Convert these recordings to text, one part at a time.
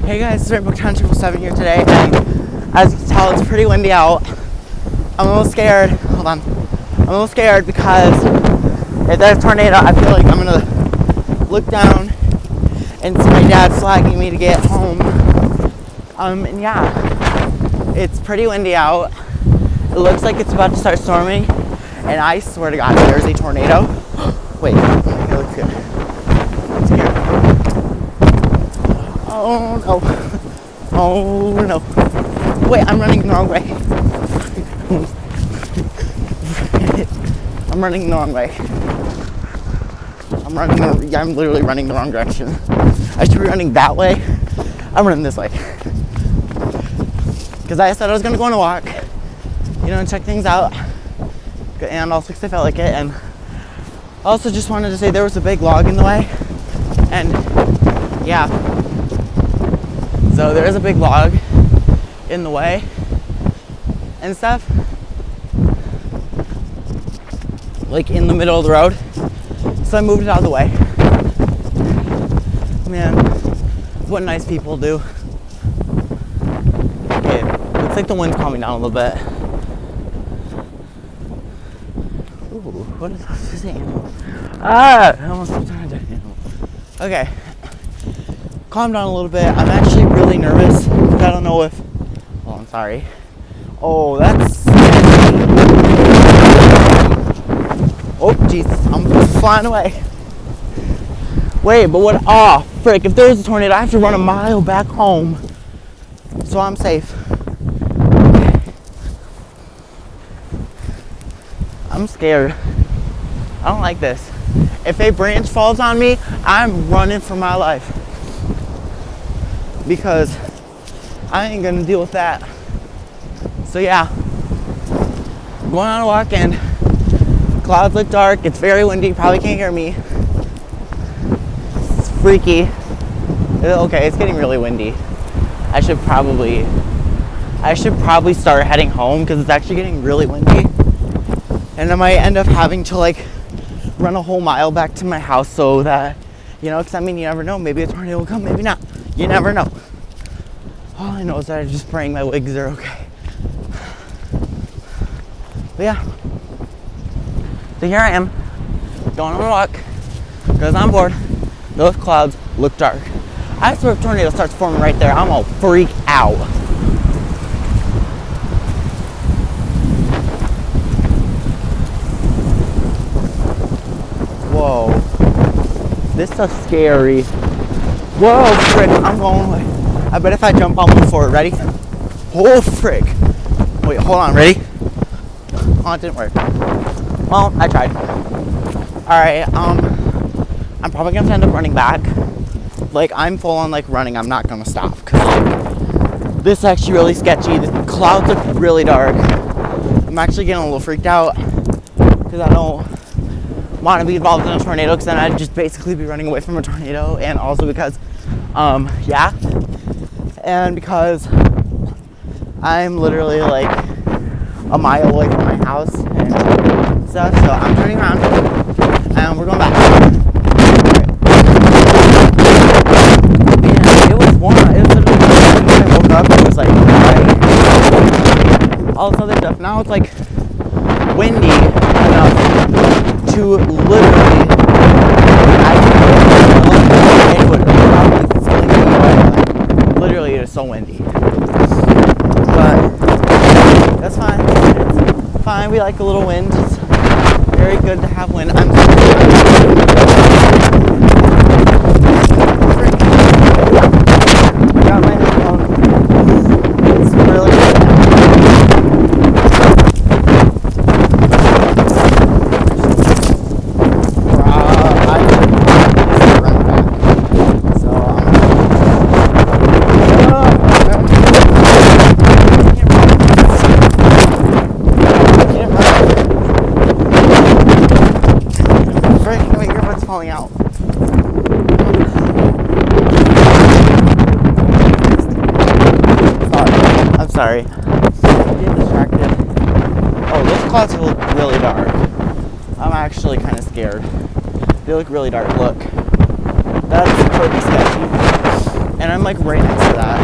Hey guys, it's Rainbow Town 777 here today, and as you can tell, it's pretty windy out. I'm a little scared. Hold on. I'm a little scared because if there's a tornado, I feel like I'm gonna look down and see my dad flagging me to get home. And yeah, it's pretty windy out. It looks like it's about to start storming, and I swear to God, there's a tornado. Wait, it looks good. I'm scared. Oh no. Oh no. Wait, I'm running the wrong way. I'm running the wrong way. I'm literally running the wrong direction. I should be running that way. I'm running this way. Because I said I was going to go on a walk, and check things out. And also because I felt like it. And I also just wanted to say there was a big log in the way. And yeah. So there is a big log in the way and stuff. Like in the middle of the road. So I moved it out of the way. Man, what nice people do. Okay, looks like the wind's calming down a little bit. Ooh, what is this animal? I almost put on a dead animal. Okay. Calm down a little bit. I'm actually really nervous because I don't know if... Oh, I'm sorry. Oh, that's... Oh, Jesus. I'm flying away. Wait, but what? Oh, frick. If there's a tornado, I have to run a mile back home. So I'm safe. I'm scared. I don't like this. If a branch falls on me, I'm running for my life. Because I ain't gonna deal with that. So yeah, going on a walk and clouds look dark. It's very windy. You probably can't hear me. It's freaky. Okay, it's getting really windy. I should probably start heading home because it's actually getting really windy. And I might end up having to run a whole mile back to my house so that, because you never know. Maybe a tornado will come, maybe not. You never know. All I know is that I'm just praying my wigs are okay. But yeah. So here I am, going on a walk, because I'm bored. Those clouds look dark. I swear if a tornado starts forming right there, I'm gonna freak out. Whoa. This stuff's scary. Whoa, frick, I'm going away. I bet if I jump, I'll move forward. Ready? Oh, frick. Wait, hold on, ready? Oh, it didn't work. Well, I tried. Alright, I'm probably gonna end up running back. I'm full on, running. I'm not gonna stop. Cause this is actually really sketchy. The clouds look really dark. I'm actually getting a little freaked out. Because I don't want to be involved in a tornado, because then I'd just basically be running away from a tornado, and also because yeah, and because I'm literally a mile away from my house and stuff, so I'm turning around and we're going back. And it was warm. It was literally when I woke up, it was all this other stuff. Now it's windy enough to literally, it would probably fling me away. Literally, it is so windy. But that's fine. It's fine. We like a little wind. It's very good to have wind. I'm I got my headphone. It's really good. Falling out. Sorry. I'm getting distracted. Oh, those clouds look really dark. I'm actually kind of scared. They look really dark. Look. That's pretty sketchy. And I'm like right next to that.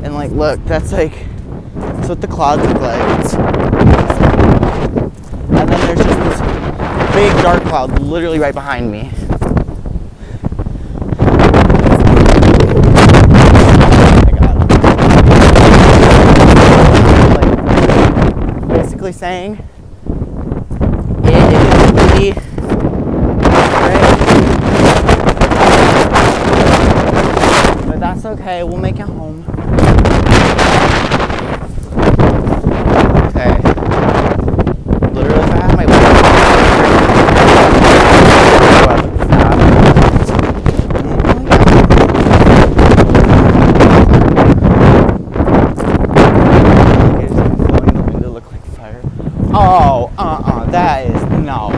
And like, look, that's what the clouds look like. And then there's just this big dark cloud literally right behind me. Saying it is really great, but that's okay, we'll make it home. Okay, literally if I have my oh, that is, no.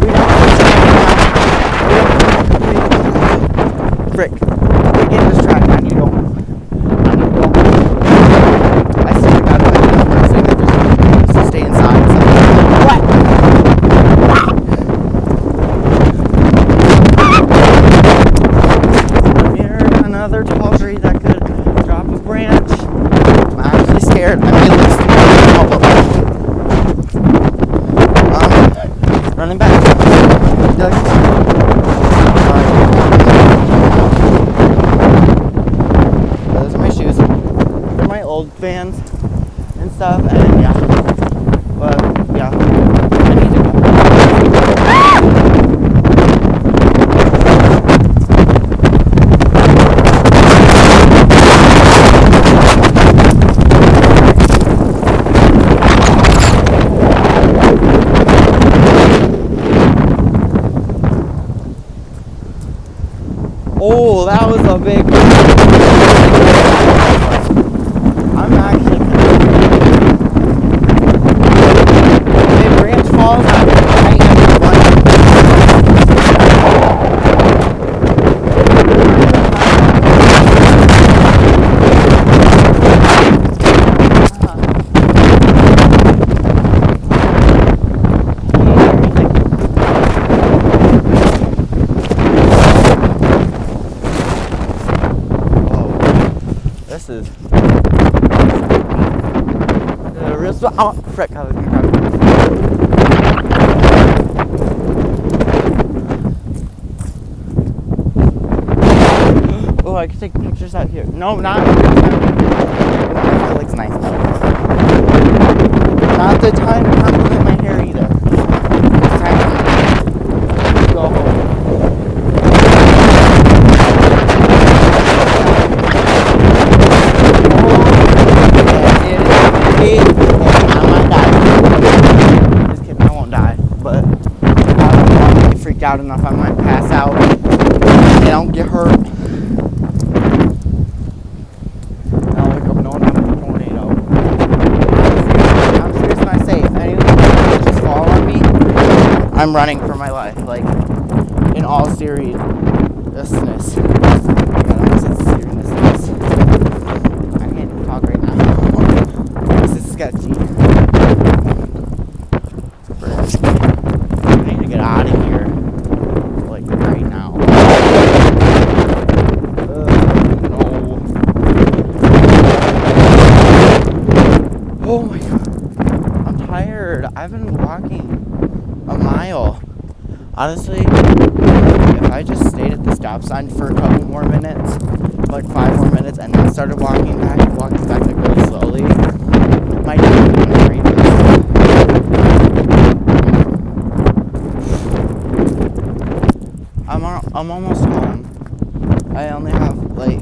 We don't frick. We get this track and you don't. I swear to God, if I do that person, I just stay inside. What? Near another tall tree that could drop a branch. I'm actually scared. I'm really scared. Running back. Those are my shoes. They're my old Vans and stuff, and yeah. But yeah, I need to go. Oh, that was a big one. I'm actually if a branch falls, I am This is real spot. Oh, frick, I was gonna grab it. Oh, I can take pictures out here. No, not. That looks nice. Not the time to compliment my hair either. It's time to go home. I might die. Just kidding, I won't die. But I'll get freaked out enough I might pass out and I don't get hurt. I'll wake up knowing I'm in a tornado. I'm serious when I say if anything just fall on me, I'm running for my life. Like, in all seriousness. I can't even talk right now. This is sketchy. I need to get out of here. Like, right now. No. Oh my God. I'm tired. I've been walking a mile. Honestly, if I just stayed at the stop sign for a couple more minutes, like 5 more minutes, and then started walking back like really slowly, my day would be great. I'm almost home. I only have like